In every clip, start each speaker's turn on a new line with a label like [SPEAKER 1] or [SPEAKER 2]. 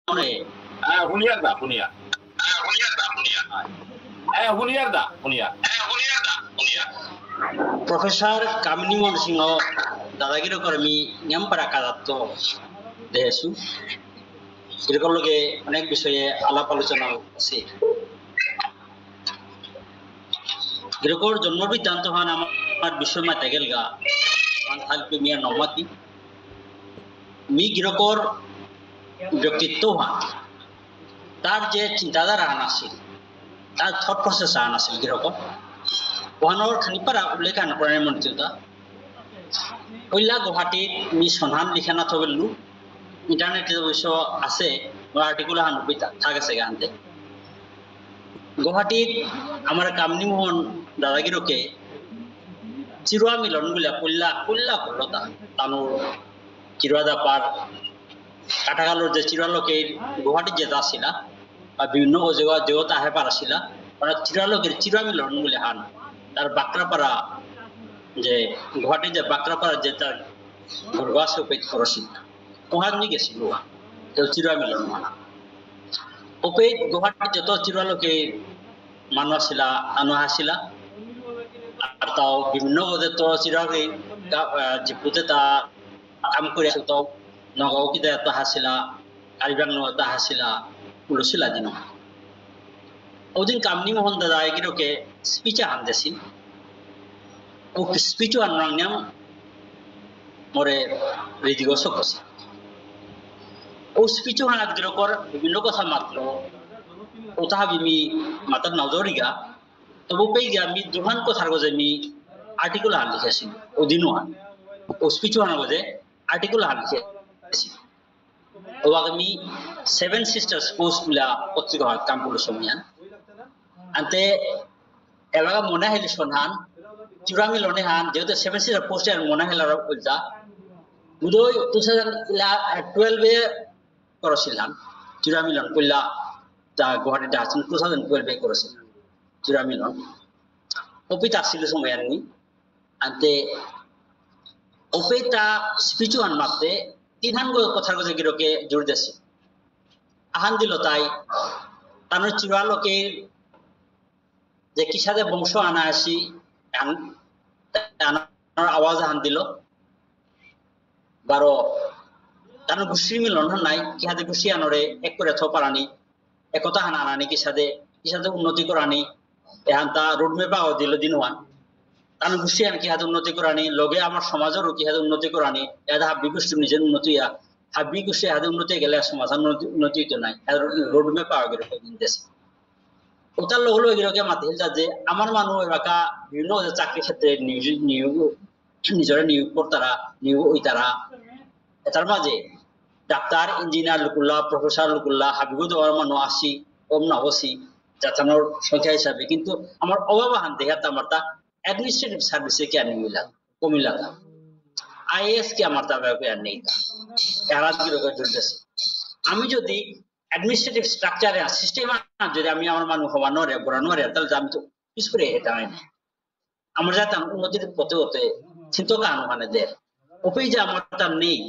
[SPEAKER 1] Huniar da, huniar. Huniar da, huniar.
[SPEAKER 2] Professor Kaminimohan Singha Dadagiri কর্মী নিয়মপাড়া কাদাত্ত দেহেছু এরকম লোকে অনেক বিষয়ে আলাপ আলোচনা আছে। গিরকর জন্ম বৃত্তান্ত হন আমার বিষয় মাতে গেলগা হালকে মিয়া নমাতি মি গিরকর ব্যক্তিত্ব হন তার যে চিন্তাধারা আন আছিল তার থট প্রসেস আন আছিল গিরকর ওহানোর খানিপারা উল্লেখ আন প্রাণের মন্ত্রিতা পইলা গুৱাহাটীত মি সন্ধান লিখা না থবেলু ইন্টারনেটে অবশ্য আছে আর্টিকেল হান থাকে আছে গানতে গুৱাহাটীত আমার কামনীমোহন দাদাগিরকে চিরুয়া মিলন গুলা পইলা পইলা করলো তানুর চিরুয়া দাপার কাটাগালোর যে চিরুয়া লোকের গুৱাহাটীত যেটা আসিলা বা বিভিন্ন জগৎ আহে পারাছিলা মানে চিরুয়া লোকের চিরুয়া মিলন গুলা হান তার বাকরাপাড়া যে গুৱাহাটীর যে বাকরাপাড়া যে তার ঘরবাস উপেত করছিল ওহান নিয়ে গেছিল চিরুয়া মিলন মানা উপেত গুৱাহাটীর যত চিরুয়া লোকের মানুষ আসিলা আনো আসিলা আর তাও বিভিন্ন পদে তো চিরাগে জিপুতে তা কাম করে তো নগাঁও কিতা এত হাসিলা কারিবাং এত হাসিলা উলসিলা দিন ওদিন কামনীমোহন দাদা এগিরকে স্পিচ আন দেছিল ও স্পিচ আনার নাম মরে রেডিগো সকছে ও স্পিচ আনাত গিরকর বিভিন্ন কথা মাত্র ওটা বিমি মাতার নজরিগা তবু পেয়ে গিয়া আমি দুহান কথার গজে আমি আর্টিকেল হান লিখেছি ওদিনও হান ও স্পিচও হানা গজে আর্টিকেল হান লিখেছি ও আমি 7 সিস্টার্স পোস্ট গুলা পত্রিকা কাম করলো সময় আনতে এলাকা মনে হইলে সন্ধান চূড়ামি লনে হান যেহেতু 7 সিস্টার পোস্টে মনে হইলার বলতা বুধই 2012 এ করেছিলাম চূড়ামি লন কইলা তা গুৱাহাটীতে আছেন 2012 এ করেছিলাম চূড়ামিলন অপিত আসছিল সময় আনি আনতে অপিতা স্পিচু আন মাপতে তিনহান কথার গজে গিরকে জোর দেছে আহান দিল তাই তানোর চিরা লোকের যে কিসাদে বংশ আনা আসি আওয়াজ আহান দিল বারো তানোর গুষ্টি মিলন নাই কিহাদে গুষ্টি আনরে এক করে থপারানি একতা হান আনানি কিসাদে উন্নতি করানি এখন তা রোডম্যাপ দিল দিন হওয়ান তার গোষ্ঠী কি হাতে উন্নতি করানি লগে আমার সমাজেরও কি হাতে উন্নতি করানি এটা হাবি গোষ্ঠী নিজের উন্নতি হাবি গোষ্ঠী হাতে উন্নতি গেলে সমাজের উন্নতি তো নাই রোডম্যাপ পাওয়া গেল দেশে ওটার লগ হলো এগুলোকে মাতি যে আমার মানুষ এলাকা বিভিন্ন চাকরি ক্ষেত্রে নিয়োগ নিজের নিয়োগ কর্তারা নিয়োগ ওই তারা এটার মাঝে ডাক্তার ইঞ্জিনিয়ার লুকুল্লাহ প্রফেসর লুকুল্লাহ হাবিবু দেওয়ার মানুষ আসি কম না হসি যাচানোর সংখ্যা হিসাবে কিন্তু আমার অভাব হান দেখা আমার তা অ্যাডমিনিস্ট্রেটিভ সার্ভিসে কে নিমিলা কমিলা তা আইএএস কে আমার তা ব্যাপার নেই আমি যদি অ্যাডমিনিস্ট্রেটিভ স্ট্রাকচারে সিস্টেম যদি আমি আমার মানুষ হওয়া নরে বড় নরে তাহলে আমি তো পিছ করে এটা হয় না আমরা যাতে উন্নতির পথে হতে চিন্তকা আনুমানে দেয় ওপেই যে আমার তা নেই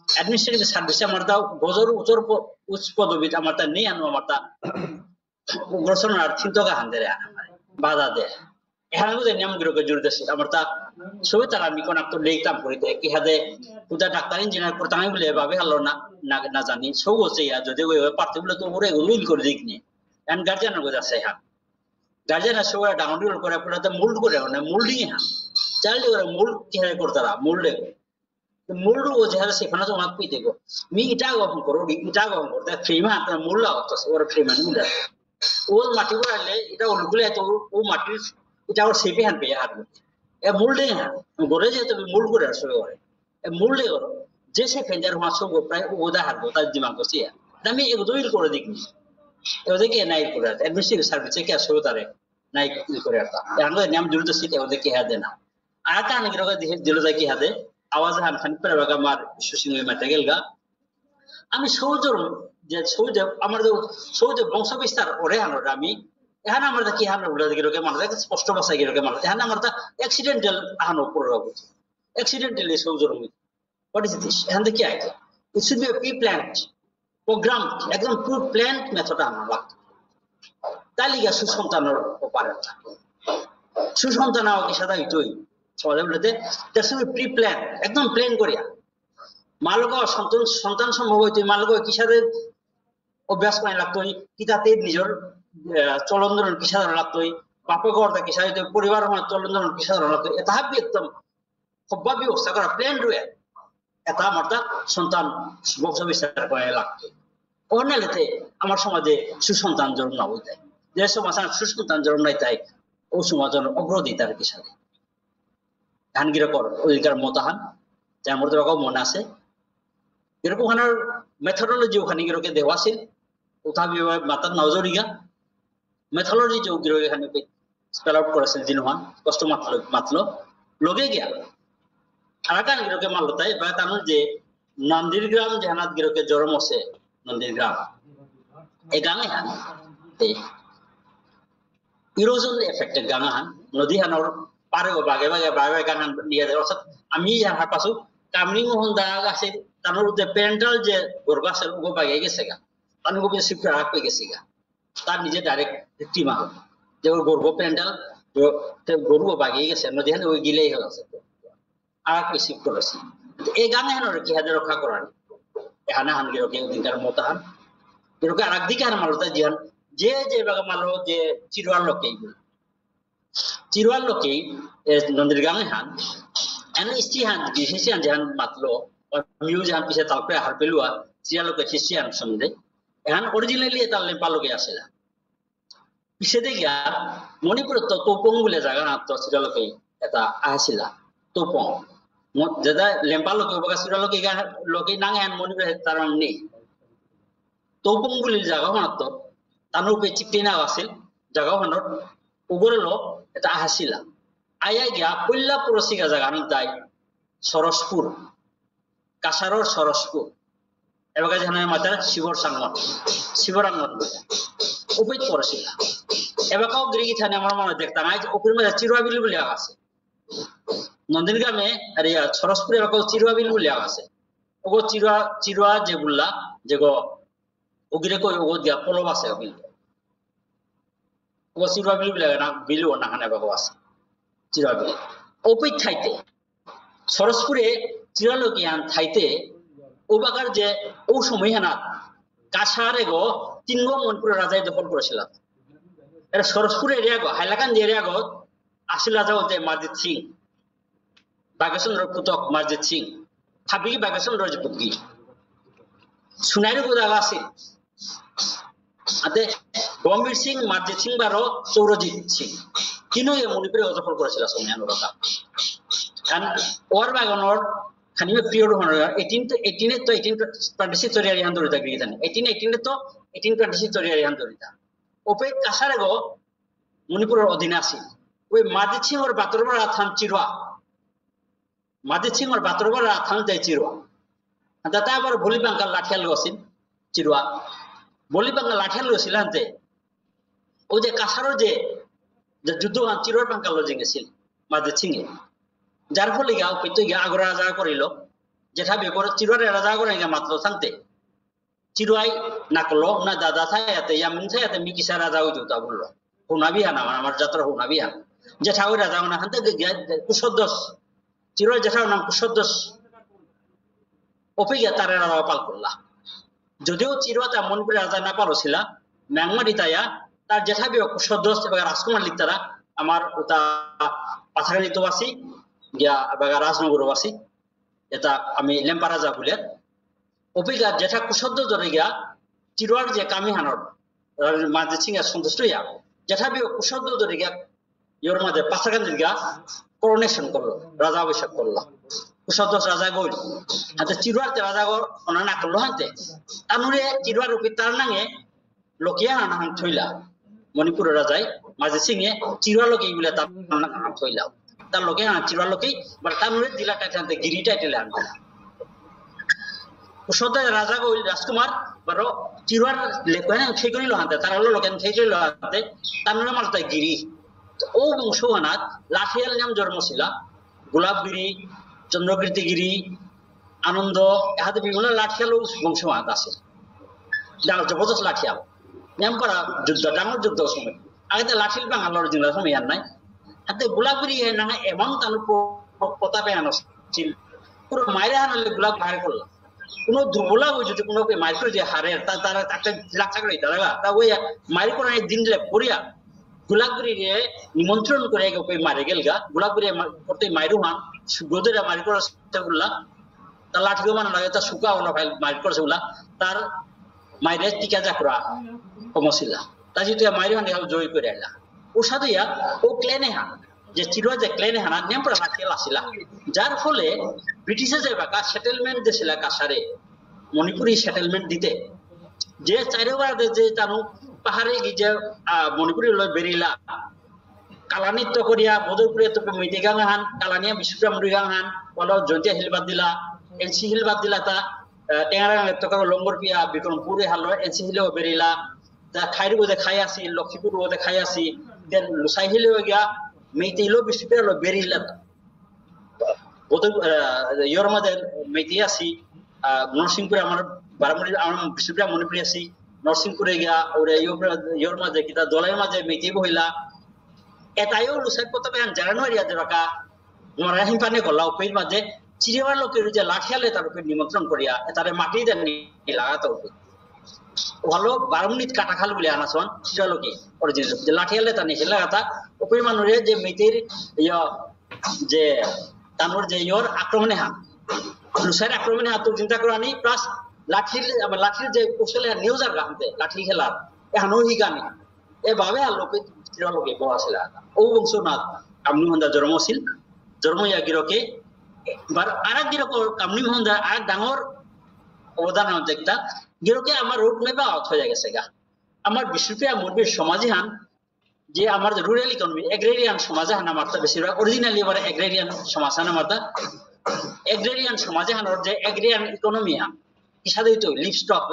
[SPEAKER 2] অ্যাডমিনিস্ট্রেটিভ সার্ভিসে আমার তা গজর উচ্চ পদবী আমার তা নেই আনো আমার তা ঘোষণার চিন্তকা হান দেয় বাধা দেয় এখানে নিয়ম গিরকে জড়িত ছিল আমার তা সবই তারা আমি কোন একটা লেখতাম করিতে কি হাতে পুজা ডাক্তার ইঞ্জিনিয়ার করতাম আমি বলে ভাবে হলো না না জানি সব হচ্ছে যদি পারতে বলে তো ওরে লুল করে দিক নিয়ে এখন গার্জিয়ানের কথা আছে হ্যাঁ গার্জিয়ানের সবাই ডাউনলোড করে আপনাদের মোল্ড করে মোল্ডিং হ্যাঁ চাইলে ওরা মোল্ড কিভাবে করতারা মোল্ডে মোল্ড ও যেখানে সেখানে তো অনেক পিতে গো মি ইটা গঠন করো ইটা গঠন করতে ফ্রেমা আপনার মোল্ড লাগতেছে ওরা ফ্রেমান মিলে ও মাটি বাড়ালে এটা ওগুলো এত ও মাটির এটা ওর সেপে হান পেয়ে হারবে এ মোল্ডে হ্যাঁ গড়ে যেতে মোল্ড করে আসবে ওরে এ মোল্ডে করো যে সে ফেঞ্জার মাছ প্রায় ওদা হারবো তার দিমাগ করছি আমি এগুলোই করে দিকনি ওদেরকে নাই করে অ্যাডমিনিস্ট্রেটিভ সার্ভিসে কে আসবে তারে নাই করে আসতাম আমাদের নাম জড়িত ছিল ওদেরকে হাতে না আর তা অনেক রকম দিল যায় কি হাতে আওয়াজ হান খান পেরে বাগা আমার সুসিংহ মাথা গেলগা আমি সৌজর যে সৌজ আমার সৌজ বংশ বিস্তার ওরে হানোর আমি এখানে আমরা কি হানো গিরকে মানুষ স্পষ্ট ভাষায় গিরকে মানুষ এখানে আমরা অ্যাক্সিডেন্টাল হানো পুরো অ্যাক্সিডেন্টালি সৌজর হোয়াট ইজ দিস এখান থেকে কি idea it should be pre planned program একদম পুরো প্ল্যান মেথড আনা লাগতো তালিকা সুসন্তানের ব্যাপারে সুসন্তান আমাকে সাদা হইতই সমাজে বলতে দ্যাটস প্রি প্ল্যান একদম প্ল্যান করিয়া মালক সন্তান সন্তান সম্ভব হইতো মালক কি সাথে অভ্যাস করে লাগতো কিতাতে নিজের চলন ধরন কি সাধারণ লাগতো বাপে ঘরটা কি সাথে পরিবার চলন ধরন কি সাধারণ লাগতো এটা হাবি একদম সব্বা ব্যবস্থা করা প্ল্যান রয়ে এটা আমার সন্তান বংশ বিস্তার করে লাগতো অন্যতে আমার সমাজে সুসন্তান জন্ম না হইতে যে সমাজ সুসন্তান জন্ম নাই তাই ও সমাজের অগ্রদিতার কি সাথে ধান গিরকর অধিকার মতাহান যার মধ্যে মনে আছে এরকম ওখানে মেথডোলজি ওখানে গিরকে দেওয়া আছে কোথা মাতার নজরিগা মেথডোলজি যে গিরক এখানে স্পেল আউট করেছেন দিনহান কষ্ট মাতলো লগে গিয়া আর গান গিরকে মারলো তাই বা তার যে নন্দীগ্রাম যেহানাত গিরকে জরম আছে নন্দীগ্রাম এই গাঙে হান ইরোজন এফেক্টেড গাঙা হান নদী হানোর পারে বাগে বাগে বাগে গাঙান নিয়ে যায় অর্থাৎ আমি যাহার পাশু কামনি মোহন দা আছে তার মধ্যে প্যারেন্টাল যে গর্ব আছে ও বাগে গেছে গা তার গো শিফট রাখ হয়ে গেছে গা তার নিজে ডাইরেক্ট ভিক্টিম আহ যে ওর গর্ব প্যারেন্টাল গর্ব বাগে গেছে নদী হান ওই গিলেই হল আছে আর এক শিফট করেছি এই গাঙে হানোর কি হাজার রক্ষা করার এখানে হান গিরকে অধিকার মতাহান গিরকে আর একদিকে হান মালতা জিহান যে যে বাগে মালো যে চিরওয়াল লোকেই নন্দীর গাঙে হান এন ইস্তিহান হিসিয়ান যেহান মাতলো মিউ যেহান পিছে তালপে হার পেলুয়া চিরালোকে হিসিয়ান সন্ধে এহান অরিজিনালি তার লেম্পালোকে আসে পিছে দেখিয়া মণিপুর তো তোপং বলে জায়গা না তো চিরালোকে এটা আসিলা তোপং যেটা লেম্পালোকে বগা চিরালোকে লোকে নাঙে হান মণিপুর তার নেই তোপং বলে জায়গা মাত্র তার উপরে চিকটিনা আছিল জায়গা হানোর উগরলো এটা আসিলা আয়া গিয়া পল্লা পরশিকা জায়গা আমি তাই সরসপুর কাছারর সরসপুর এবার যেখানে মাথার শিবরাঙ্গন উপেত পরশিকা এবারও গিরি থানে আমার মনে দেখতাম উপর মধ্যে চিরুয়াবিল বলে আছে নন্দীগ্রামে আর সরসপুরে এবার চিরুয়াবিল বলে আছে ওগো চিরুয়া যে বললা যে গো ওগিরে কই ওগো দিয়া পলব আছে বিল ও চিরুয়াবিল বলে না বিলও না হানে বাবা আছে চিরুয়াবিল ওপই থাইতে সরসপুরে চিরালোকিয়ান থাইতে ও বাগার যে ও সময় হানাত কাছারে গো 3 গো মনপুরের রাজাই দখল করেছিল এটা সরসপুর এরিয়া গো হাইলাকান্দি এরিয়া গো আসিল রাজা হতে মারজিৎ সিং বাগেশ্বর পুতক মারজিৎ সিং হাবিকি বাগেশ্বর রাজপুতকি সুনাইর গোদাগা আছে আতে গম্ভীর সিং মারজিৎ সিং বারো চৌরজিৎ সিং তিনো এই মণিপুরে দখল করেছিল সোনিয়ানুরতা কারণ ওর বাগানোর খানিমে পিরিয়ড হওয়ার 18 তো 1826 তরিয়ারি হান দরিতা গিয়ে 18 তো 1826 তরিয়ারি হান দরিতা ওপে কাছারে গো মণিপুরের অধীনে আছে ওই মারজিৎ সিং ওর বাতরবার থান চিরুয়া মারজিৎ সিং ওর বাতরবার থান যায় চিরুয়া দাতা আবার বলি বাঙ্গাল লাঠিয়াল গছিন চিরুয়া বলি বাঙ্গাল লাঠিয়াল গছিল হানতে ও যে কাছারর যে যুদ্ধ চিরুয়ার বাঙ্গাল লজে গেছিল মারজিৎ সিং যার ফলে গিয়া হয়তো গিয়া আগরা রাজা করিল যেটা বেকর চিরুয়ারে রাজা করে গিয়া মাত্র থাকতে চিরুয়াই না করলো না দাদা থাই এতে ইয়ামিন থাই এতে মিকিসা রাজা হইতো তা বললো হুনাবি হান আমার যাত্রা হুনাবি হান যেটা ওই রাজা না হানতে গিয়া কুশদ্দস চিরুয়ার যেটার নাম কুশদ্দস ওপে গিয়া তার রাজা পাল করলা যদিও চিরুয়াতে মণিপুরের রাজা না পারো ছিল ম্যাংমারি তাইয়া তার যেটা বি কুশদ্দস এবং রাজকুমার লিখতারা আমার ওটা পাথারানি তো আসি গিয়া বাগা রাজনগরবাসী এটা আমি লেম্পা রাজা বলে অভিজ্ঞা যেটা কুশদ্দ ধরে গিয়া চিরুয়ার যে কামি হানর মাঝে সিং এর সন্তুষ্ট ইয়া যেটা বি কুশদ্দ ধরে গিয়া ইয়োর মাঝে পাথারানির গিয়া করোনেশন করলো রাজা অভিষেক করলো কুশদ্দ রাজা গইল হাতে চিরুয়ারতে রাজা গো অনা না করলো হাতে তানুরে চিরুয়ার রূপে তার নাঙে লোকিয়া নানা হান থইলা মণিপুরের রাজাই মাঝে সিং এ চিরুয়া লোকে বলে তার নাম থইলা তার লোকে চিরুয়া লোকে তানুরে জেলা টাইতে গিরি টাইটেলে আনবে কুশদ্দ রাজা গইল রাজকুমার বারো চিরুয়ার লেখা সেই করিল হাতে তার হলো লোকেন সেই করিল হাতে তানুরে মালতায় গিরি ও বংশগানাত লাঠিয়াল নাম জন্ম ছিল গোলাপগিরি চন্দ্রকীর্তিগিরি আনন্দ এহাতে বিভিন্ন লাঠিয়াল বংশগানাত আছে ডাঙর জবরদস্ত লাঠি আব নেম করা যুদ্ধ ডাঙর যুদ্ধ সময় আগে তো লাঠিল বাঙালোর জিনিস সময় আর নাই হাতে গোলাগুড়ি না এমন তার প্রতাপে আনছিল পুরো মায়ের হানালে গোলাপ বাইর করলাম কোনো দুর্বলা ওই যদি কোনো মাইর করে যে হারে তারা একটা লাখ টাকা দাঁড়া তা ওই মাইর করে দিন দিলে পড়িয়া গোলাগুড়ি নিমন্ত্রণ করে ওই মারে গেল গা গোলাগুড়ি করতে মাইরু হান গোদের মারি করা বললা তার লাঠি মানে লাগে তার শুকা হলো ভাই মারি করেছে বলা তার মাইরে টিকা যাকরা কমছিলা তা যেহেতু মাইরে হান জয় করে আইলা ও সাথে ও ক্লেনে হান যে চিরুয়া যে ক্লেনে হানা নেমপড়া রাখিয়ে আসিলা যার ফলে ব্রিটিশে যে বাকা সেটেলমেন্ট দিয়েছিল কাছারে মণিপুরি সেটেলমেন্ট দিতে যে চারিবার যে তানু পাহাড়ে গিয়ে মণিপুরি লয় বেরিলা কালানিত্য করিয়া বদরপুরে তো মিটিগাং হান কালানিয়া বিশ্বরাম মৃগাং হান বলো জন্তিয়া হিলবাদ দিলা এনসি হিলবাদ দিলা তা টেঙারা তখন লঙ্গর পিয়া বিক্রমপুরে হালো এনসি হিলেও বেরিলা তা খাইরি বোধে খাই আসি লক্ষ্মীপুর বোধে খাই আসি দেন লুসাই হিলেও গিয়া মেইতেইলো বিশ্বরাম বেরিলা ইয়র মাঝে মেইতে আসি নরসিংপুরে আমার বারামুড়ি আমার বিশ্বরাম মণিপুরে আসি নরসিংপুরে গিয়া ওরে ইয়র মাঝে কিতা দলের মাঝে মেইতে বহিলা এটাইও লুসাই প্রতাপে জানুয়ারি আজ বাকা মরা হিংপানে গলা উপের মাঝে চিরিবার লোকের যে লাঠিয়ালে তার উপর নিমন্ত্রণ করিয়া তারে মাটি দেন লাগাতে হবে ভালো 12 মিনিট কাটা খাল বলে আনাসন চিরা লোকে অরিজিনাল যে লাঠিয়ালে তা নিয়ে লাগাতা উপের মানুষের যে মেয়েদের যে তানোর যে ইয়র আক্রমণে হান লুসাইর আক্রমণে হাত চিন্তা করে আনি প্লাস লাঠির যে কৌশলে নিউজ আর গানতে লাঠি খেলার এখানেও হিগানি এভাবে আর লোকে চিরা লোকে বলা ছিল ও বংশনাথ কামনি মহন্দা জন্মছিল জন্ম ইয়া গিরকে এবার আরেক গিরক কামনি মহন্দা আরেক ডাঙর অবদান দেখতা গিরকে আমার রোড মেপা আউট হয়ে গেছে গা আমার বিশ্বপ্রিয়া মুরবির সমাজে হান যে আমার রুরাল ইকোনমি এগ্রেরিয়ান সমাজে হান আমার বেশিরভাগ অরিজিনালি এবার এগ্রেরিয়ান সমাজ হান আমার এগ্রেরিয়ান সমাজে হানোর যে এগ্রেরিয়ান ইকোনমি হান কি সাথে হইতো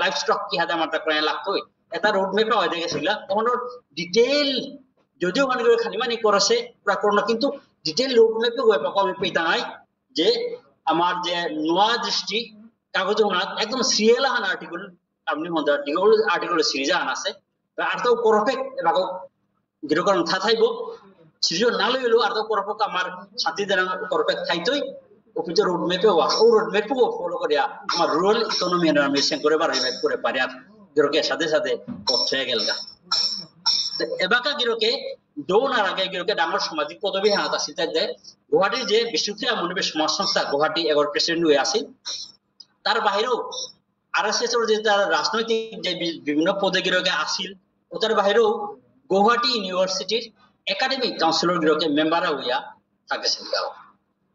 [SPEAKER 2] লাইফ স্টক কি হাতে আমার প্রায় লাগতো এটা রোড মেপা হয়ে গেছিল তখন ওর ডিটেইল যদিও মানে খানিমানি করেছে প্রাকরণ কিন্তু ডিটেইল রোড মেপে আমি পেতাই যে আমার যে নোয়া দৃষ্টি কাগজ একদম সিরিয়াল হান আর্টিকেল আপনি আর্টিকেল সিরিজ হান আছে আর তো পারফেক্ট এবার গিরকরণ থাইব সিরিজ না লইলো আর তো পারফেক্ট আমার সাথী দেন পারফেক্ট থাইতই অফিস রোড মেপে ও রোড মেপও ফলো করিয়া আমার রুরাল ইকোনমি মেশিন করে বা রিভাইভ করে পারে আর গিরকের সাথে সাথে পথ হয়ে গেল গা এবাকা গিরকে দৌনার আগে গিরকে ডাঙর সামাজিক পদবী হাত আছে তাই গুয়াহাটির যে বিশ্বপ্রিয়া মনিবেশ সমাজ সংস্থা গুয়াহাটি এগর প্রেসিডেন্ট হয়ে আছে তার বাহিরেও আরএসএস এর যে তার রাজনৈতিক যে বিভিন্ন পদে গিরকে আসিল ও তার বাহিরেও গুয়াহাটি ইউনিভার্সিটির একাডেমিক কাউন্সিলর গিরকে মেম্বার হইয়া থাকেছেন গাও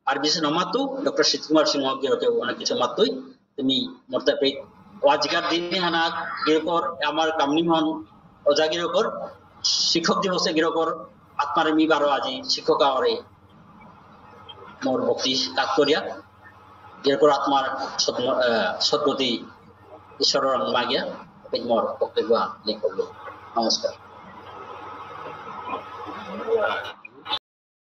[SPEAKER 2] আর বিশেষ নমাতু ডক্টর শীত কুমার সিংহ গিরকে অনেক কিছু মাতুই তুমি মর্তাপে আজকার দিনে হানা গিরকর আমার কামনি মোহন ওজা গিরকর শিক্ষক দিবসে গিরকর আত্মারে মি বারো আজি শিক্ষক আওয়ারে মোর ভক্তি কাজ করিয়া গিরকর আত্মার সৎপতি ঈশ্বরের মাগিয়া মোর বক্তব্য লিখল নমস্কার